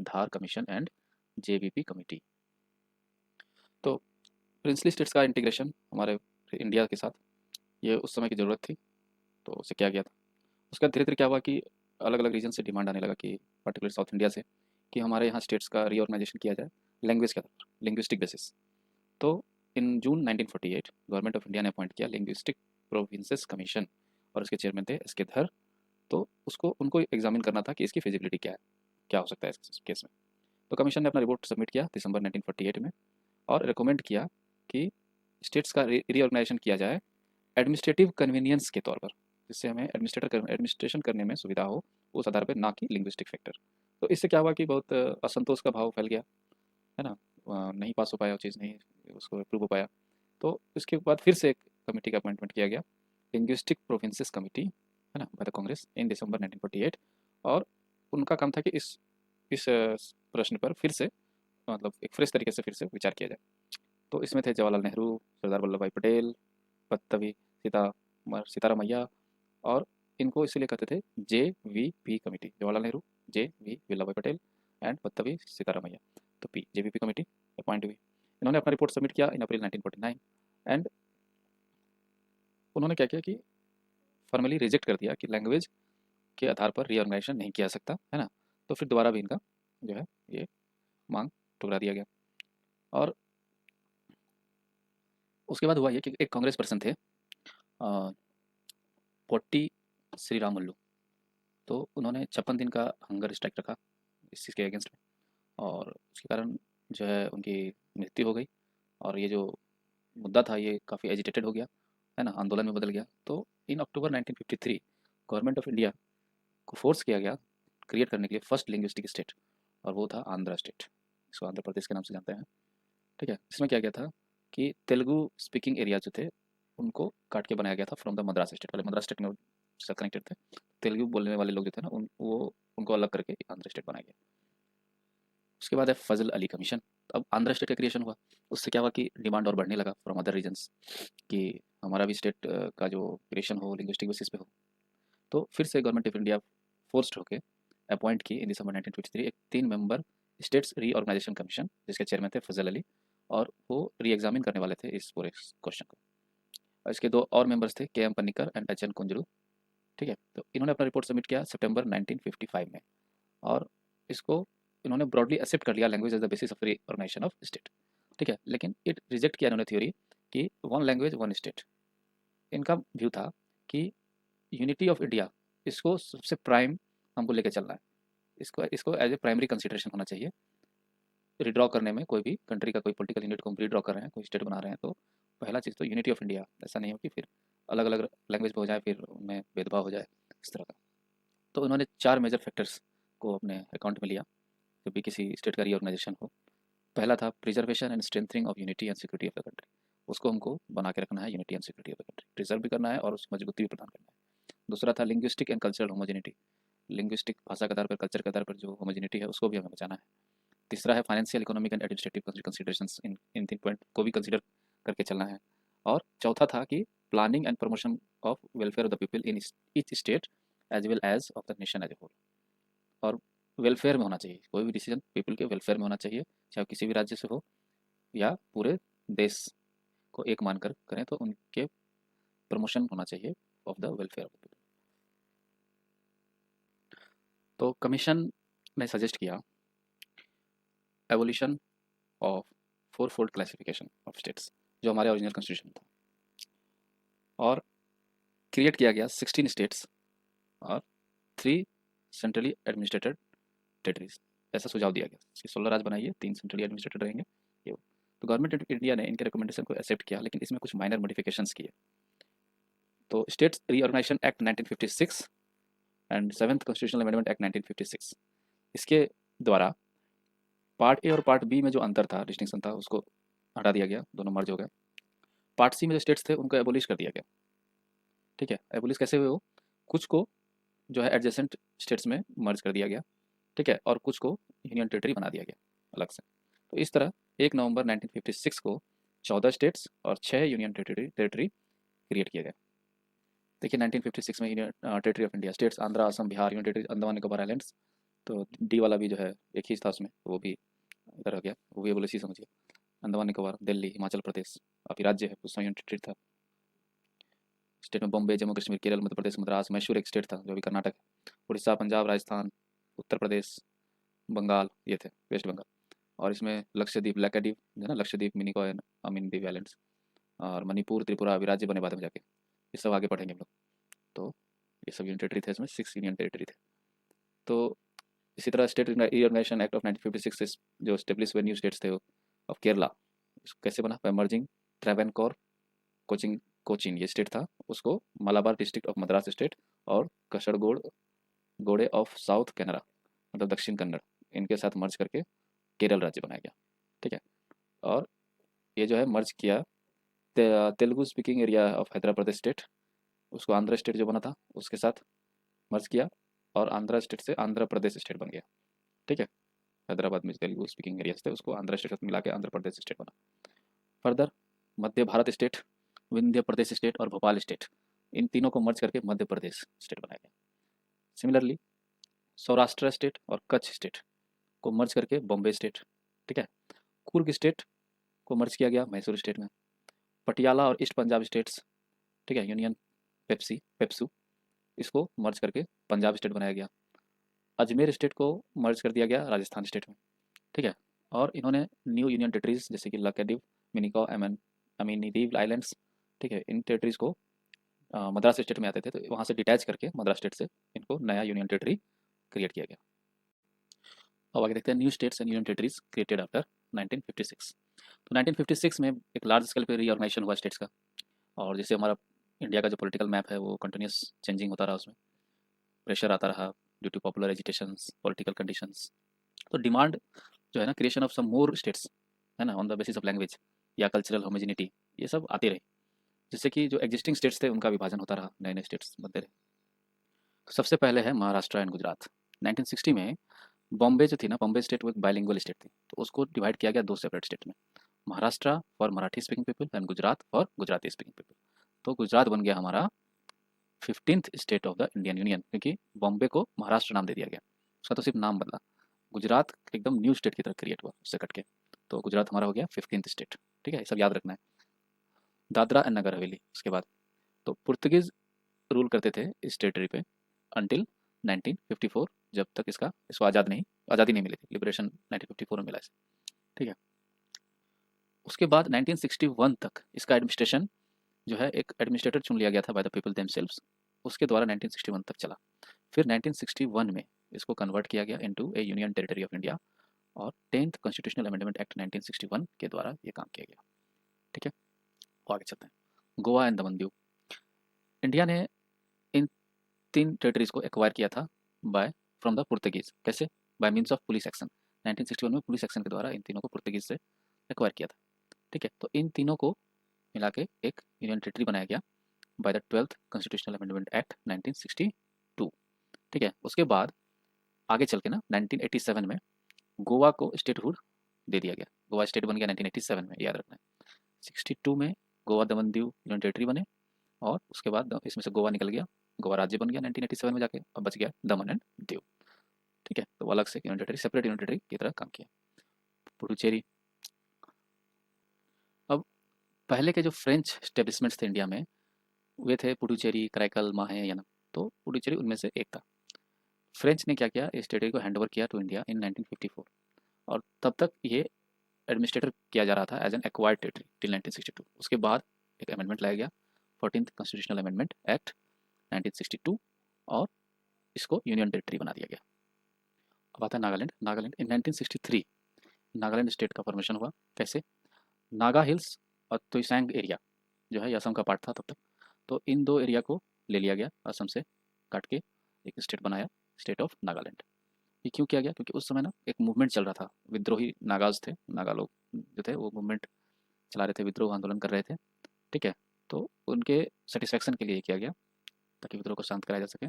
Dhar commission and JBP committee. तो princely states का integration हमारे इंडिया के साथ, ये उस समय की ज़रूरत थी, तो उसे किया गया था। उसके बाद धीरे धीरे क्या हुआ कि अलग अलग रीजन से डिमांड आने लगा कि पर्टिकुलर साउथ इंडिया से कि हमारे यहाँ स्टेट्स का रीऑर्गेनाइजेशन किया जाए लैंग्वेज के आधार पर, लिंग्विस्टिक बेसिस। तो इन जून 1948 गवर्नमेंट ऑफ इंडिया ने अपॉइंट किया लिंग्विस्टिक प्रोविंसेस कमीशन, और उसके चेयरमैन थे एस के धर। तो उसको उनको एग्जामिन करना था कि इसकी फिजिबिलिटी क्या है, क्या हो सकता है इस केस में। तो कमीशन ने अपना रिपोर्ट सबमिट किया दिसंबर 1948 में, और रिकमेंड किया कि स्टेट्स का रीऑर्गेनाइजेशन किया जाए एडमिनिस्ट्रेटिव कन्वीनियंस के तौर पर, जिससे हमें एडमिनिस्ट्रेशन करने में सुविधा हो, उस आधार पर, ना कि लिंग्विस्टिक फैक्टर। तो इससे क्या हुआ कि बहुत असंतोष का भाव फैल गया, है ना। नहीं पास हो पाया वो चीज़, नहीं उसको अप्रूव हो पाया। तो इसके बाद फिर से एक कमेटी का अपॉइंटमेंट किया गया, लिंग्विस्टिक प्रोविंसेस कमेटी, है ना, बाय द कांग्रेस इन दिसंबर 1948। और उनका काम था कि इस प्रश्न पर फिर से, मतलब एक फ्रेश तरीके से फिर से विचार किया जाए। तो इसमें थे जवाहरलाल नेहरू, सरदार वल्लभ भाई पटेल, पत्तवी सीतारामैया, और इनको इसीलिए कहते थे JVP committee, Jawaharlal Nehru, JV Vallabh भाई पटेल एंड पत्तवी सीतारामैया। तो पी JVP कमेटी अपॉइंट हुई। इन्होंने अपना रिपोर्ट सबमिट किया इन अप्रैल 1949, एंड उन्होंने क्या किया कि फॉर्मली रिजेक्ट कर दिया कि लैंग्वेज के आधार पर रीऑर्गेनाइजेशन नहीं किया जा सकता, है ना। तो फिर दोबारा भी इनका जो है ये मांग ठुकरा दिया गया। और उसके बाद हुआ ये कि एक कांग्रेस पर्सन थे पोट्टी श्रीरामुलु। तो उन्होंने 56 दिन का हंगर स्ट्राइक रखा इस चीज़ के अगेंस्ट में, और उसके कारण जो है उनकी मृत्यु हो गई। और ये जो मुद्दा था ये काफ़ी एजिटेटेड हो गया, है ना, आंदोलन में बदल गया। तो इन अक्टूबर 1953 गवर्नमेंट ऑफ इंडिया को फोर्स किया गया क्रिएट करने के लिए फर्स्ट लिंग्विस्टिक स्टेट, और वो था आंध्र स्टेट। इसको आंध्र प्रदेश के नाम से जानते हैं, ठीक है। इसमें क्या किया था कि तेलुगु स्पीकिंग एरिया जो थे उनको काट के बनाया गया था फ्रॉम द मद्रास स्टेट। पहले मद्रास स्टेट में कनेक्टेड थे, तेलुगु बोलने वाले लोग जो थे ना उनको अलग करके आंध्र स्टेट बनाया गया। उसके बाद है फजल अली कमीशन। अब आंध्र स्टेट का क्रिएशन हुआ, उससे क्या हुआ कि डिमांड और बढ़ने लगा फ्रॉम अदर रीजन्स कि हमारा भी स्टेट का जो क्रिएशन हो लिंग्विस्टिक बेसिस पे हो। तो फिर से गवर्नमेंट ऑफ इंडिया फोर्स्ड होके अपॉइंट की इन दिसंबर 1953 एक 3 मेंबर स्टेट्स रीऑर्गेनाइजेशन कमीशन, जिसके चेयरमैन थे फजल अली, और वो री एग्जामिन करने वाले थे इस पूरे क्वेश्चन को। और इसके 2 और मेंबर्स थे KM Panikkar and HN Kunzru, ठीक है। तो इन्होंने अपना रिपोर्ट सबमिट किया सितंबर 1955 में, और इसको इन्होंने ब्रॉडली एक्सेप्ट कर लिया language as the basis of reorganisation of state, ठीक है। लेकिन इट रिजेक्ट किया इन्होंने थ्योरी कि वन लैंग्वेज वन स्टेट। इनका व्यू था कि यूनिटी ऑफ इंडिया, इसको सबसे प्राइम हमको लेके चलना है, इसको इसको एज ए प्राइमरी कंसिडरेशन होना चाहिए। रिड्रॉ करने में कोई भी कंट्री का कोई पॉलिटिकल यूनिट को हम रिड्रॉ कर रहे हैं, कोई स्टेट बना रहे हैं, तो पहला चीज़ तो यूनिटी ऑफ इंडिया, ऐसा नहीं हो कि फिर अलग अलग लैंग्वेज पे हो जाए, फिर उनमें भेदभाव हो जाए, इस तरह का। तो उन्होंने 4 मेजर फैक्टर्स को अपने अकाउंट में लिया जब भी किसी स्टेट का रीऑर्गेनाइजेशन हो। पहला था preservation and strengthening of unity and security of the country, उसको हमको बना के रखना है, unity and security of the country preserve भी करना है और उसको मजबूती भी प्रदान करना है। दूसरा था linguistic and cultural homogeneity, linguistic भाषा के आधार पर, कल्चर के आधार पर जो होमोजेनिटी है उसको भी हमें बचाना है। तीसरा है financial, economic and administrative considerations, in 3 point को भी कंसीडर करके चलना है। और चौथा था कि planning and promotion of welfare of the people in each state as well as of the nation as a whole. और वेलफेयर में होना चाहिए, कोई भी डिसीजन पीपल के वेलफेयर में होना चाहिए, चाहे किसी भी राज्य से हो या पूरे देश को एक मानकर करें, तो उनके प्रमोशन होना चाहिए of the welfare of the people. तो कमीशन ने सजेस्ट किया evolution of 4-fold classification of states, जो हमारे ओरिजिनल कॉन्स्टिट्यूशन था, और क्रिएट किया गया 16 स्टेट्स और 3 सेंट्रली एडमिनिस्ट्रेटेड टेरिटरीज। ऐसा सुझाव दिया गया कि 16 राज्य बनाइए, 3 सेंट्रली एडमिनिस्ट्रेटेड रहेंगे ये। तो गवर्नमेंट ऑफ इंडिया ने इनके रिकमेंडेशन को एक्सेप्ट किया, लेकिन इसमें कुछ माइनर मॉडिफिकेशंस किए। तो states reorganisation act 1956 and 7th constitutional amendment act 1956, इसके द्वारा पार्ट ए और पार्ट बी में जो अंतर था, डिस्टिंक्शन था, उसको हटा दिया गया, दोनों मर्ज हो गए। पार्ट सी में जो स्टेट्स थे उनको एबोलिश कर दिया गया, ठीक है। एबोलिश कैसे हुए वो, कुछ को जो है एडजेसेंट स्टेट्स में मर्ज कर दिया गया, ठीक है, और कुछ को यूनियन टेरिटरी बना दिया गया अलग से। तो इस तरह 1 नवंबर 1956 को 14 स्टेट्स और 6 यूनियन टेरिटरी क्रिएट किए गए। देखिए 1956 में union territory of India states Andhra, Assam, Bihar, union territory Andaman Nicobar islands, तो डी वाला भी जो है एक ही था उसमें, वो भी इधर आ गया, वो भी बोले सी समझिए। अंडमान निकोबार, दिल्ली, हिमाचल प्रदेश अभी राज्य है, उस समय यूनिट टेरिटरी था। स्टेट में बॉम्बे, जम्मू कश्मीर, केरल, मध्य प्रदेश, मद्रास, मैसूर एक स्टेट था जो भी कर्नाटक है। उड़ीसा, पंजाब, राजस्थान, उत्तर प्रदेश, बंगाल ये थे, वेस्ट बंगाल। और इसमें लक्षद्वीप, लैकाद्वीप जो है ना, लक्षद्वीप, मिनिकॉय, अमीन द्वीप आइलैंड्स, और मणिपुर, त्रिपुरा अभी राज्य बने बाद में जाके, ये सब आगे पढ़ेंगे हम लोग। तो ये सब यूनियन टेरिटरी थे, इसमें 6 यूनियन टेरिटरी थे। तो इसी तरह स्टेट रिऑर्गेनाइजेशन एक्ट ऑफ 1956 जो स्टेब्लिश हुए न्यू स्टेट्स थे ऑफ केरला, कैसे बना, bye merging Travancore, coaching, Cochin ये स्टेट था, उसको Malabar district of Madras state, और कसरगोड गोडे ऑफ साउथ कैनरा मतलब दक्षिण कन्नड़, इनके साथ मर्ज करके केरल राज्य बनाया गया। ठीक है। और ये जो है मर्ज किया Telugu speaking area of Hyderabad state, उसको आंध्र स्टेट जो बना था उसके साथ मर्ज किया, और आंध्र स्टेट से आंध्र प्रदेश स्टेट बन गया। ठीक है। हैदराबाद में तेलुगु स्पीकिंग एरियाज थे, उसको आंध्र स्टेट मिला के आंध्र प्रदेश स्टेट बना। फर्दर मध्य भारत स्टेट, विंध्य प्रदेश स्टेट और भोपाल स्टेट, इन तीनों को मर्ज करके मध्य प्रदेश स्टेट बनाया गया। सिमिलरली सौराष्ट्र स्टेट और कच्छ स्टेट को मर्ज करके बॉम्बे स्टेट। ठीक है। कुर्ग स्टेट को मर्ज किया गया मैसूर स्टेट में। पटियाला और ईस्ट पंजाब स्टेट्स, ठीक है, यूनियन पेप्सू, इसको मर्ज करके पंजाब स्टेट बनाया गया। अजमेर स्टेट को मर्ज कर दिया गया राजस्थान स्टेट में। ठीक है। और इन्होंने न्यू यूनियन टेरिटरीज जैसे कि लक्षद्वीप, मिनिकॉय, अमीनी द्वीप आइलैंड्स, ठीक है, इन टेरिटरीज को मद्रास स्टेट में आते थे, तो वहाँ से डिटैच करके मद्रास स्टेट से इनको नया यूनियन टेरिटरी क्रिएट किया गया। अब आगे देखते हैं new states and union territories created after 1956। तो 1956 में एक लार्ज स्केल पे रीऑर्गेनाइजेशन हुआ स्टेट्स का, और जैसे हमारा इंडिया का जो पॉलिटिकल मैप है वो कंटिन्यूस चेंजिंग होता रहा, उसमें प्रेशर आता रहा due to popular agitations, political conditions. तो डिमांड जो है ना, creation of some more states है ना, on the basis of language या कल्चरल होमोजिनिटी, ये सब आती रही, जिससे कि जो एग्जिस्टिंग स्टेट्स थे उनका विभाजन होता रहा, नए नए स्टेट्स बनते रहे। तो सबसे पहले है महाराष्ट्र एंड गुजरात। 1960 में बॉम्बे जो थी ना, बॉम्बे स्टेट वो एक बाइलिंगुअल स्टेट थी, तो उसको डिवाइड किया गया दो सेपरेट स्टेट में, Maharashtra for Marathi speaking people and Gujarat for Gujarati speaking people. तो गुजरात बन गया हमारा 15th state of the Indian union, क्योंकि बॉम्बे को महाराष्ट्र नाम दे दिया गया, उसका तो सिर्फ नाम बदला। गुजरात एकदम न्यू स्टेट की तरह क्रिएट हुआ उससे कट के, तो गुजरात हमारा हो गया 15th स्टेट। ठीक है, ये सब याद रखना है। दादरा एंड नगर हवेली उसके बाद। तो पुर्तगीज रूल करते थे इस टेरिटरी पे अंटिल 1954, जब तक इसको आज़ादी नहीं मिली थी, लिबरेशन 1954 में मिला इसे। ठीक है। उसके बाद 1961 तक इसका एडमिनिस्ट्रेशन जो है एक एडमिनिस्ट्रेटर चुन लिया गया था बाय द पीपल देमसेल्व्स, उसके द्वारा 1961 तक चला। फिर 1961 में इसको कन्वर्ट किया गया into A union territory of India, और 10th कॉन्स्टिट्यूशनल अमेंडमेंट एक्ट 1961 के द्वारा ये काम किया गया। ठीक है। तो आगे चलते हैं। गोवा एंड दमन दीव। इंडिया ने इन तीन टेरिटरीज को एक्वायर किया था बाय फ्रॉम द पुर्तगीज। कैसे? Bye means of police action. 1961 में पुलिस एक्शन के द्वारा इन तीनों को पुर्तगीज से एक्वायर किया था। ठीक है। तो इन तीनों को मिला के एक यूनियन टेरिटरी बनाया गया by the 12th constitutional amendment act 1962। ठीक है। उसके बाद आगे चल के ना 1987 में गोवा को स्टेटहुड दे दिया गया, गोवा स्टेट बन गया 1987 में, याद रखना है। 62 में गोवा दमन दीव यूनियन टेरिटरी बने, और उसके बाद इसमें से गोवा निकल गया, गोवा राज्य बन गया 1987 में जाके, अब बच गया दमन एंड दीव। ठीक है। तो वो अलग से union territory, separate union territory की तरह काम किया। पुडुचेरी। अब पहले के जो फ्रेंच स्टेब्लिशमेंट्स थे इंडिया में, वे थे पुडुचेरी, कराईकल, माहे, यनम। तो पुडुचेरी उनमें से एक था। फ्रेंच ने क्या किया, इस टेरिटरी को हैंड ओवर किया टू इंडिया इन 1954, और तब तक ये एडमिनिस्ट्रेटर किया जा रहा था as an acquired territory till 1962। उसके बाद एक अमेंडमेंट लाया गया, 14th कॉन्स्टिट्यूशनल अमेंडमेंट एक्ट 1962, और इसको यूनियन टेरिटरी बना दिया गया। अब आता है नागालैंड। नागालैंड इन 1963 नागालैंड स्टेट का फॉर्मेशन हुआ। कैसे? नागा हिल्स और तुइसैंग एरिया जो है असम का पार्ट था तब तक, तो इन दो एरिया को ले लिया गया असम से काट के, एक स्टेट बनाया, स्टेट ऑफ नागालैंड। ये क्यों किया गया? क्योंकि उस समय ना एक मूवमेंट चल रहा था, विद्रोही नागाज थे, नागा लोग जो थे वो मूवमेंट चला रहे थे, विद्रोह आंदोलन कर रहे थे। ठीक है। तो उनके सेटिस्फेक्शन के लिए किया गया, ताकि विद्रोह को शांत कराया जा सके,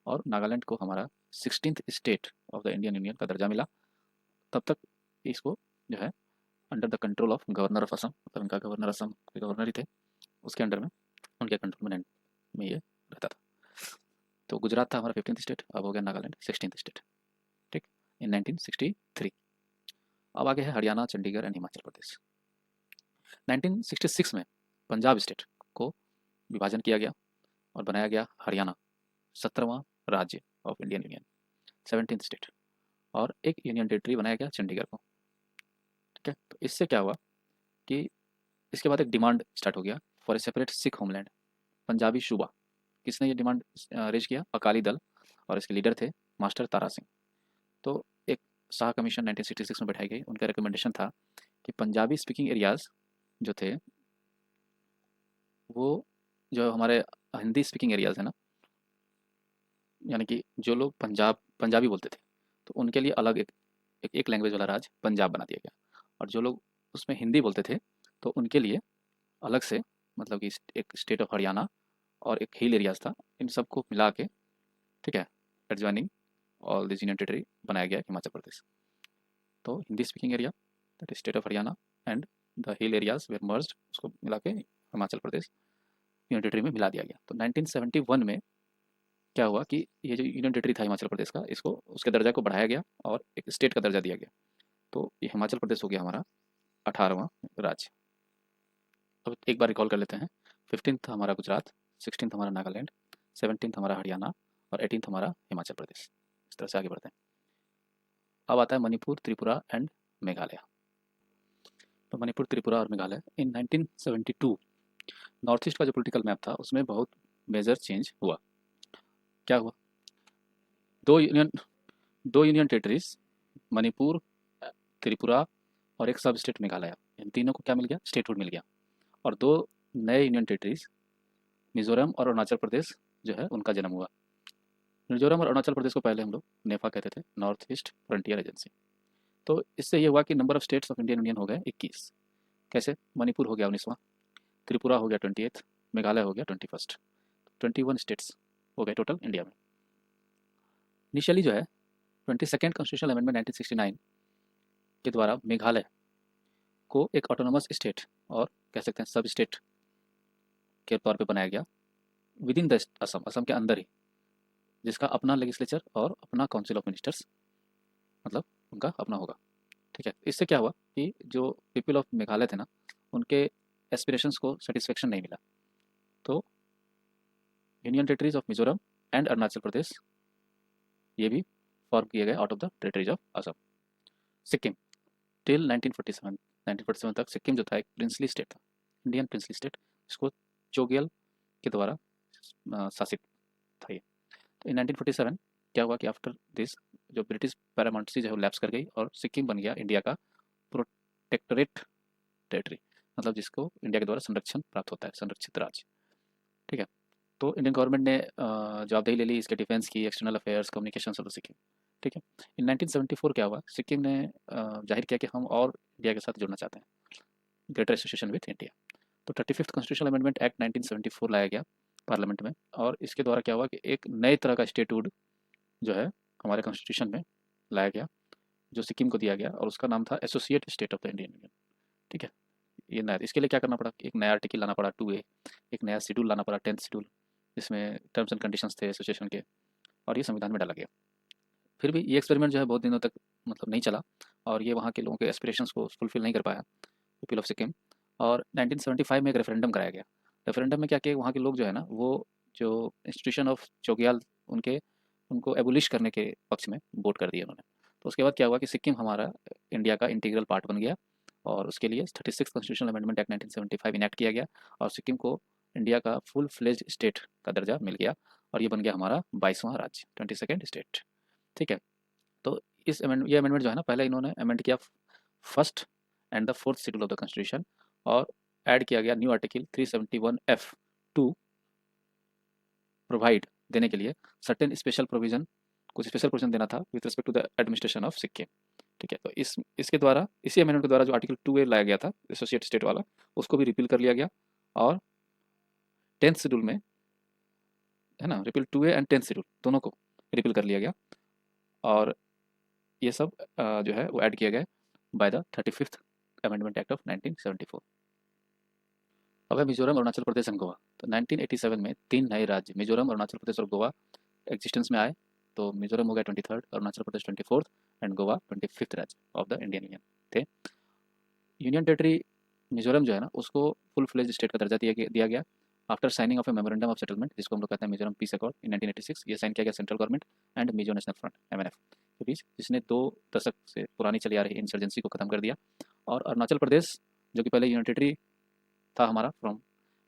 और नागालैंड को हमारा 16th state of the Indian union का दर्जा मिला। तब तक इसको जो है under the control of governor of Assam, मतलब इनका गवर्नर असम के गवर्नर ही थे, उसके अंडर में, उनके कंट्रोल में ये रहता था। तो गुजरात था हमारा 15th स्टेट, अब हो गया नागालैंड 16th स्टेट। ठीक है। इन 1963। अब आगे है हरियाणा, चंडीगढ़ एंड हिमाचल प्रदेश। 1966 में पंजाब स्टेट को विभाजन किया गया और बनाया गया हरियाणा, 17वां राज्य of Indian union, 17th state, और एक यूनियन टेरिटरी बनाया गया चंडीगढ़ को। ठीक है, तो इससे क्या हुआ कि इसके बाद एक डिमांड स्टार्ट हो गया for a separate Sikh homeland, Punjabi सूबा। किसने ये डिमांड रेज किया? अकाली दल, और इसके लीडर थे मास्टर तारा सिंह। तो एक शाह कमीशन 1966 में बैठाई गई। उनका रिकमेंडेशन था कि पंजाबी स्पीकिंग एरियाज़ जो थे, वो जो हमारे हिंदी स्पीकिंग एरियाज़ है ना, यानी कि जो लोग पंजाबी बोलते थे, तो उनके लिए अलग एक लैंग्वेज वाला राज्य पंजाब बना दिया गया। और जो लोग उसमें हिंदी बोलते थे, तो उनके लिए अलग से, मतलब कि एक स्टेट ऑफ हरियाणा और एक हिल एरियाज़ था, इन सबको मिला के, ठीक है, adjoining all this union territory बनाया गया हिमाचल प्रदेश। तो Hindi speaking area, that is state of Haryana, and the hill areas were merged, उसको मिला के हिमाचल प्रदेश यूनियन टेरिटरी में मिला दिया गया। तो 1971 में क्या हुआ कि ये जो यूनियन टेरिटरी था हिमाचल प्रदेश का, इसको उसके दर्जा को बढ़ाया गया और एक स्टेट का दर्जा दिया गया। तो ये हिमाचल प्रदेश हो गया हमारा 18वां राज्य। अब एक बार रिकॉल कर लेते हैं। 15th हमारा गुजरात, 16th हमारा नागालैंड, 17th हमारा हरियाणा, और 18th हमारा हिमाचल प्रदेश। इस तरह से आगे बढ़ते हैं। अब आता है मणिपुर, त्रिपुरा एंड मेघालय। तो मणिपुर, त्रिपुरा और मेघालय इन 1972 नॉर्थ ईस्ट का जो पॉलिटिकल मैप था उसमें बहुत मेजर चेंज हुआ। क्या हुआ? दो यूनियन दो यूनियन टेरिटरीज, मणिपुर, त्रिपुरा और एक सब स्टेट मेघालय, इन तीनों को क्या मिल गया? स्टेटहुड मिल गया। और दो नए यूनियन टेरिटरीज, मिजोरम और अरुणाचल प्रदेश जो है, उनका जन्म हुआ। मिजोरम और अरुणाचल प्रदेश को पहले हम लोग नेफा कहते थे, नॉर्थ ईस्ट फ्रंटियर एजेंसी। तो इससे ये हुआ कि number of states of Indian union हो गए 21। कैसे? मणिपुर हो गया 19वां, त्रिपुरा हो गया 28th, मेघालय हो गया 21st। 21 स्टेट्स हो गए टोटल इंडिया में। इनिशियली जो है 22nd कॉन्स्टिट्यूशनल अमेंडमेंट 1969 के द्वारा मेघालय को एक ऑटोनोमस स्टेट, और कह सकते हैं सब स्टेट के तौर पे बनाया गया with in the Assam, Assam के अंदर ही, जिसका अपना लेजिस्लेचर और अपना काउंसिल ऑफ मिनिस्टर्स, मतलब उनका अपना होगा। ठीक है, इससे क्या हुआ कि जो पीपल ऑफ मेघालय थे ना, उनके एस्पिरेशंस को सेटिस्फेक्शन नहीं मिला। तो union territories of Mizoram and Arunachal Pradesh ये भी फॉर्म किए गए out of the territories of Assam. Sikkim, till 1947 तक सिक्किम जो था एक प्रिंसली स्टेट था, इंडियन प्रिंसली स्टेट, जिसको चोगेल के द्वारा शासित था ये। तो इन 1947 क्या हुआ कि आफ्टर दिस जो ब्रिटिश पैरामाउंटेसी जो है लैप्स कर गई और सिक्किम बन गया इंडिया का प्रोटेक्टोरेट टेरिटरी, मतलब जिसको इंडिया के द्वारा संरक्षण प्राप्त होता है, संरक्षित राज्य। ठीक है, तो इंडियन गवर्नमेंट ने जवाबदेही ले ली इसके डिफेंस की, external affairs, communication of the Sikkim. ठीक है, इन 1974 क्या हुआ, सिक्किम ने जाहिर किया कि हम और इंडिया के साथ जुड़ना चाहते हैं, ग्रेटर एसोसिएशन विथ इंडिया। तो 35th कॉन्स्टिट्यूशनल अमेंडमेंट एक्ट 1974 लाया गया पार्लियामेंट में, और इसके द्वारा क्या हुआ कि एक नए तरह का स्टेटहुड जो है हमारे कॉन्स्टिट्यूशन में लाया गया, जो सिक्किम को दिया गया, और उसका नाम था associate state of the Indian union. ठीक है, ये नया, इसके लिए क्या करना पड़ा? एक नया आर्टिकल लाना पड़ा 2A, एक नया शेड्यूल लाना पड़ा 10th शेड्यूल, जिसमें टर्म्स एंड कंडीशंस थे एसोसिएशन के, और ये संविधान में डाला गया। फिर भी ये एक्सपेरिमेंट जो है बहुत दिनों तक मतलब नहीं चला, और ये वहाँ के लोगों के एस्पिरेशंस को फुलफिल नहीं कर पाया पीपल ऑफ सिक्किम। और 1975 में एक रेफरेंडम कराया गया। रेफरेंडम में क्या किया, वहाँ के लोग जो है ना, वो जो इंस्टीट्यूशन ऑफ चोग्याल, उनके उनको एबोलिश करने के पक्ष में वोट कर दिया उन्होंने। तो उसके बाद क्या हुआ कि सिक्किम हमारा इंडिया का इंटीग्रल पार्ट बन गया, और उसके लिए 36 कॉन्स्टिट्यूशनल अमेंडमेंट एक्ट 1975 इनेक्ट किया गया, और सिक्किम को इंडिया का फुल फ्लेज्ड स्टेट का दर्जा मिल गया, और ये बन गया हमारा 22वां राज्य, 22nd स्टेट। ठीक है, तो ये अमेंडमेंट जो है ना, पहले इन्होंने अमेंड किया first and the fourth schedule of the constitution, और ऐड किया गया new article 371F to provide, देने के लिए सर्टेन स्पेशल प्रोविजन, कुछ स्पेशल प्रोविजन देना था with respect to the administration of Sikkim. ठीक है, तो इसके द्वारा, इसी अमेंडमेंट के द्वारा जो आर्टिकल 2A लाया गया था एसोसिएट स्टेट वाला, उसको भी रिपील कर लिया गया, और 10th शेड्यूल में, है ना, repeal 2A and 10th schedule दोनों को रिपील कर लिया गया, और ये सब जो है वो ऐड किया गया by the 35th amendment act of 1974। अब है मिजोरम, अरुणाचल प्रदेश एंड गोवा। तो 1987 में 3 नए राज्य मिजोरम, अरुणाचल प्रदेश और गोवा एग्जिस्टेंस में आए। तो मिजोरम हो गया 23rd, Arunachal Pradesh 24th, and Goa 25th राज्य ऑफ द इंडियन यूनियन थे। यूनियन टेरिटरी मिजोरम जो है ना, उसको फुल फ्लेज स्टेट का दर्जा दिया गया after signing off A memorandum of settlement, जिसको हम लोग कहते हैं मिजोरम पीस अकॉर्ड इन 1986। ये साइन किया गया central government and Mizo national front MNF के बीच, जिसने 2 दशक से पुरानी चली आ रही इंसर्जेंसी को खत्म कर दिया। और अरुणाचल प्रदेश जो कि पहले यूनियन टेरिटरी था हमारा फ्रॉम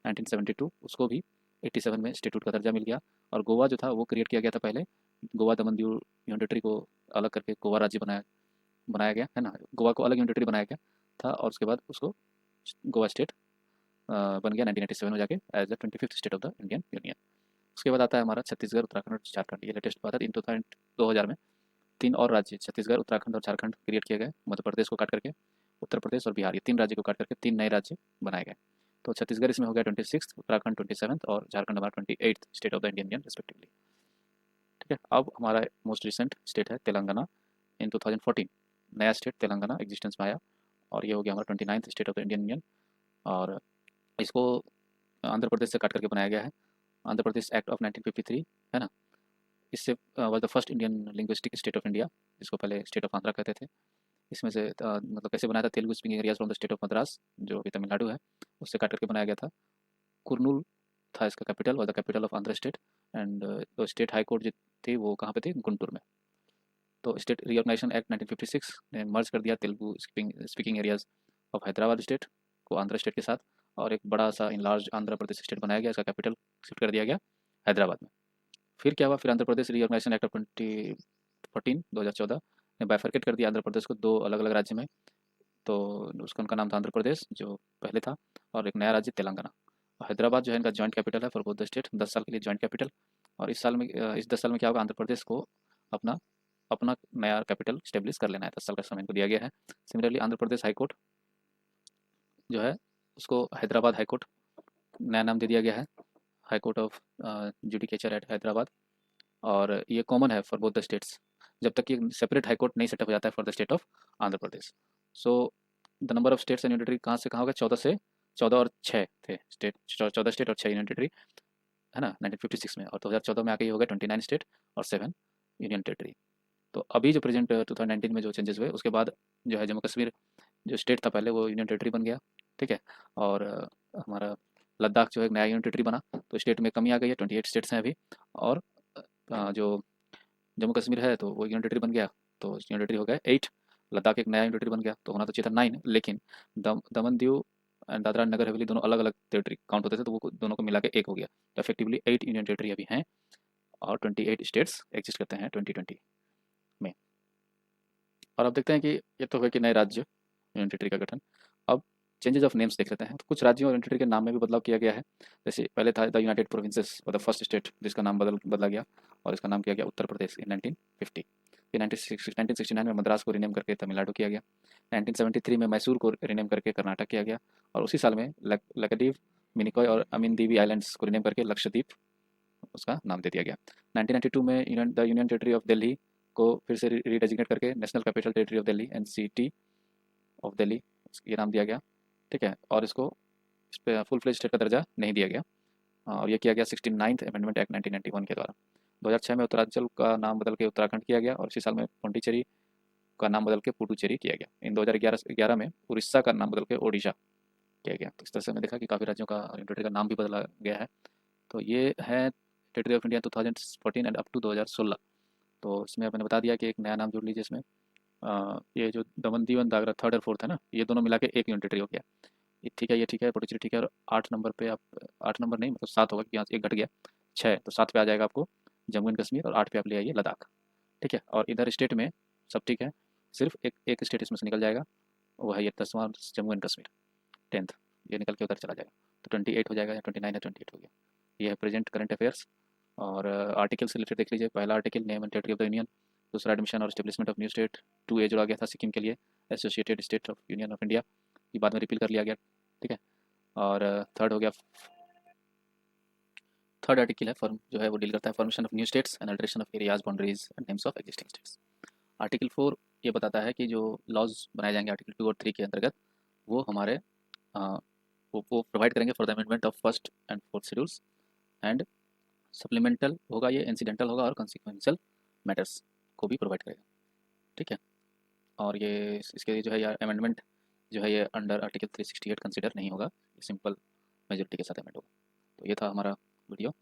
1972, उसको भी 87 में स्टेटूट का दर्जा मिल गया। और गोवा जो था वो क्रिएट किया गया था पहले, गोवा दमन दीव यूनियन टेरिटरी को अलग करके गोवा राज्य बनाया गया है ना, गोवा को अलग यूनियन टेरिटरी बनाया गया था, और उसके बाद उसको गोवा स्टेट बन गया 1987 में जाके as the 25th state of the Indian union. उसके बाद आता है हमारा छत्तीसगढ़, उत्तराखंड और झारखंड। ये लेटेस्ट बात है, इन 2000 में 3 और राज्य छत्तीसगढ़, उत्तराखंड और झारखंड क्रिएट किए गए, मध्य प्रदेश को काट करके। उत्तर प्रदेश और बिहार, ये 3 राज्य को काट करके 3 नए राज्य बनाए गए। तो छत्तीसगढ़ इसमें हो गया 26th, उत्तराखंड 27th और झारखंड हमारा 28th state of the Indian union respectively. ठीक है, अब हमारा मोस्ट रिसेंट स्टेट है तेलंगाना। इन 2014 नया स्टेट तेलंगाना एग्जिस्टेंस में आया, और ये हो गया हमारा 29th state of the Indian union. और इसको आंध्र प्रदेश से काट करके बनाया गया है, आंध्र प्रदेश एक्ट ऑफ 1953 है ना। इससे was the first Indian linguistic state of India, जिसको पहले स्टेट ऑफ आंध्रा कहते थे। इसमें से मतलब कैसे बनाया था, Telugu speaking areas from the state of Madras, जो अभी तमिलनाडु है, उससे काट करके बनाया गया था। कुरनूल था इसका कैपिटल, और the capital of Andhra state. And जो स्टेट हाई कोर्ट जो थी वो कहाँ पे थी, गुंटूर में। तो स्टेट रीऑर्गेनाइजेशन एक्ट 1956 ने मर्ज कर दिया Telugu speaking areas of Hyderabad state को आंध्र स्टेट के साथ, और एक बड़ा सा इनलार्ज आंध्र प्रदेश स्टेट बनाया गया, इसका कैपिटल शिफ्ट कर दिया गया हैदराबाद में। फिर क्या हुआ, फिर Andhra Pradesh reorganisation act of 2014 ने बाइफरकेट कर दिया आंध्र प्रदेश को 2 अलग अलग राज्य में। तो उसका उनका नाम था आंध्र प्रदेश जो पहले था, और एक नया राज्य तेलंगाना। हैदराबाद जो है इनका जॉइंट कैपिटल है फॉर बोथ द स्टेट, 10 साल के लिए जॉइंट कैपिटल। और इस 10 साल में क्या होगा, आंध्र प्रदेश को अपना अपना नया कैपिटल स्टेब्लिश कर लेना है, 10 साल का समय इनको दिया गया है। Similarly Andhra Pradesh high court जो है उसको हैदराबाद हाई कोर्ट नया नाम दे दिया गया है, high court of judicature at Hyderabad. और ये कॉमन है फॉर बोथ द स्टेट्स, जब तक कि सेपरेट हाई कोर्ट नहीं सेटअप हो जाता है for the state of Andhra Pradesh. So the number of states and union territory कहाँ से कहाँ होगा, 14 और 6 थे स्टेट, 14 स्टेट और 6 यूनियन टेरिटरी है ना 1956 में। और 2014 में आके ये हो गया 29 स्टेट और 7 यूनियन टेरिटरी। तो अभी जो प्रेजेंट 2019 में जो चेंजेस हुए, उसके बाद जो है जम्मू कश्मीर जो स्टेट था पहले वो यूनियन टेरिटरी बन गया। ठीक है, और हमारा लद्दाख जो है एक नया यूनियन टेरिटरी बना, तो स्टेट में कमी आ गई है, 28 स्टेट्स हैं अभी। और जो जम्मू कश्मीर है तो वो यूनियन टेरिटरी बन गया, तो यूनियन टेरिटरी हो गया 8। लद्दाख एक नया यूनियन टेरिटरी बन गया, तो होना तो चाहिए था 9, लेकिन दमन दीव एंड दादरा नगर हवेली दोनों अलग अलग टेरिटरी काउंट होते थे, तो वो दोनों को मिला के 1 हो गया। तो इफेक्टिवली 8 यूनियन टेरिटरी अभी हैं, और 28 स्टेट्स एग्जिस्ट करते हैं 2020 में। और अब देखते हैं कि ये तो है कि नए राज्य यूनियन टेरिटरी का गठन। अब चेंजेस ऑफ नेम्स देख लेते हैं, तो कुछ राज्यों और यूनियन टेरिटरी के नाम में भी बदलाव किया गया है। जैसे पहले था the United provinces for the first state, जिसका नाम बदला गया, और इसका नाम किया गया उत्तर प्रदेश इन 1950। फिर 1969 में मद्रास को रिनेम करके तमिलनाडु किया गया। 1973 में मैसूर को रिनेम करके कर्नाटक किया गया, और उसी साल में लक्षद्वीप, मिनिकॉय और अमीन दीवी आइलैंड्स को रिनेम करके लक्षद्वीप उसका नाम दे दिया गया। 1992 में यूनियन टेरिटरी ऑफ दिल्ली को फिर से रीडेजिग्नेट करके national capital territory of Delhi NCT of Delhi ये नाम दिया गया। ठीक है, और इसको इस पर फुल फ्लेज स्टेट का दर्जा नहीं दिया गया, और ये किया गया 69th अमेंडमेंट एक्ट 1991 के द्वारा। 2006 में उत्तरांचल का नाम बदल के उत्तराखंड किया गया, और इसी साल में पौंडीचेरी का नाम बदल के पुडुचेरी किया गया। इन 2011 में उड़ीसा का नाम बदल के ओडिशा किया गया। तो इस तरह से हमने देखा कि काफ़ी राज्यों का टेरिटरी का नाम भी बदला गया है। तो ये है territory of India 2014 and up to 2016। तो इसमें मैंने बता दिया कि एक नया नाम जोड़ लीजिए इसमें। ये जो दमन दीव एंड दादरा 3rd और 4th है ना, ये दोनों मिला के 1 यूनिट टेरिटरी हो गया। ये ठीक है, ये ठीक है, पुडुचेरी ठीक है। और 8 नंबर पे आप 8 नंबर नहीं मतलब 7 होगा, क्योंकि यहाँ से 1 घट गया, 6, तो 7 पे आ जाएगा आपको जम्मू एंड कश्मीर, और 8 पे आप ले आइए लद्दाख। ठीक है, और इधर स्टेट में सब ठीक है, सिर्फ एक स्टेट इसमें से निकल जाएगा, वो है ये 10वां जम्मू एंड कश्मीर, 10th ये निकल के उधर चला जाएगा। तो 28 हो जाएगा, या 29 है, 28 हो गया। ये है प्रेजेंट करंट अफेयर्स। और आर्टिकल से रिलेटेड देख लीजिए। पहला article name and territory of the union, दूसरा एडमिशन और establishment of new state, 2A जोड़ा गया था सिक्किम के लिए, associated state of union of India, ये बाद में रिपील कर लिया गया। ठीक है, और थर्ड हो गया, थर्ड आर्टिकल है फॉर्म जो है वो डील करता है formation of new states and alteration of areas boundaries and names of existing states. Article 4 ये बताता है कि जो लॉज बनाए जाएंगे आर्टिकल 2 और 3 के अंतर्गत, वो हमारे वो प्रोवाइड करेंगे for the amendment of first and fourth schedules, and supplemental होगा, ये इंसिडेंटल होगा, और कॉन्सिक्वेंशियल मैटर्स को भी प्रोवाइड करेगा। ठीक है। और ये इसके जो है यार अमेंडमेंट जो है ये अंडर आर्टिकल 368 कंसिडर नहीं होगा, ये सिंपल मेजोरिटी के साथ अमेंड होगा। तो ये था हमारा वीडियो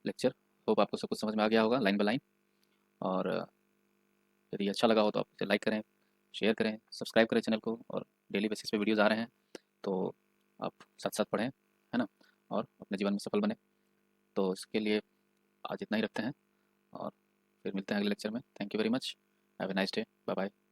लेक्चर। होप आपको सब कुछ समझ में आ गया होगा लाइन बाय लाइन। और यदि अच्छा लगा हो तो आप इसे लाइक करें, शेयर करें, सब्सक्राइब करें चैनल को, और डेली बेसिस पे वीडियोज़ आ रहे हैं तो आप साथ साथ पढ़ें, है ना, और अपने जीवन में सफल बने। तो इसके लिए आज इतना ही रखते हैं, और फिर मिलते हैं अगले लेक्चर में। Thank you very much. Have a nice day. Bye bye.